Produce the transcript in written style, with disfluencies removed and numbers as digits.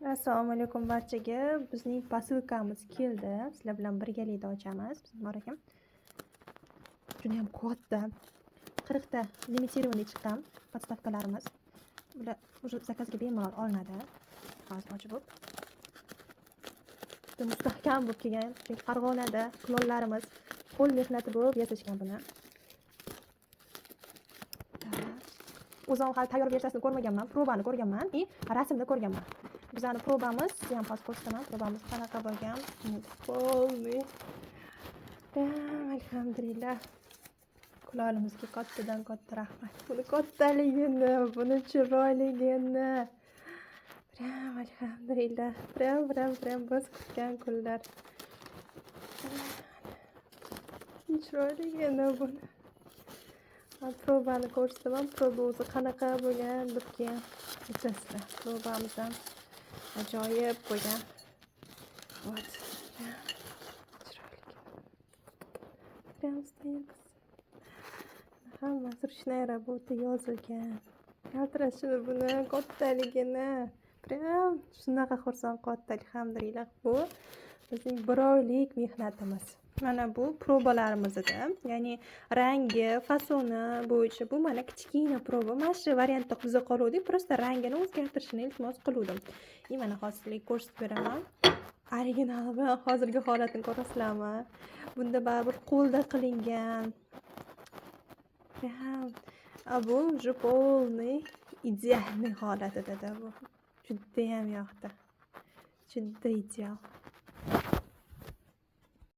Assalomu alaykum barchaga. Bizning posilkamiz keldi. Sizlar bilan birgalikda ochamiz. Bor ekan. Juda ham katta. 40 ta limiterованный chiqqan podstavkalarimiz. Bular уже zakazga bemalol olinadi. Hozir ochib bo'lib. Juda mustahkam bo'lib kelgan. Chunki Farg'onada kulollarimiz qo'l mehnati bo'lib yasashgan buni. O'zim hali tayyor versiyasini ko'rmaganman, probani ko'rganman и rasmni ko'rganman. Bizani probamiz, siz ham hozir ko'rsataman, probamiz qanaqa bo'lgan. Polniy. Alhamdulillah. Kulolimizga kattadan katta rahmat. Buni kattaligini, buni chiroyligini. Alhamdulillah. Prям biz kutgan kunlar. Chiroyligini buni. Probani ko'rsataman. Proba o'zi qanaqa bo'lgan deb keyin aytasizlar. Probamiz ham ajoyib bo'lgan. Вот. Chiroyli. Hammasi ruchная работа yozilgan. Kaltrashini buni kattaligini. Prям shunaqa xursand katta, alhamdulillah. Bu bizning bir oylik mehnatimiz. Mana bu probalarimiz-da. Ya'ni rangi, fasoni bo'yicha bu mana kichkina proba. Mana shu variantda qiza qoluvdik, prosta rangini o'zgartirishni iltimos qiluvdim. Mana hozirlik ko'rsatib beraman. Original bilan hozirgi holatini ko'rasizlarmi? Bunda baribir qo'lda qilingan. Bu уже полный идеальный holatida bu. Juda ham yoqdi. Juda ideal.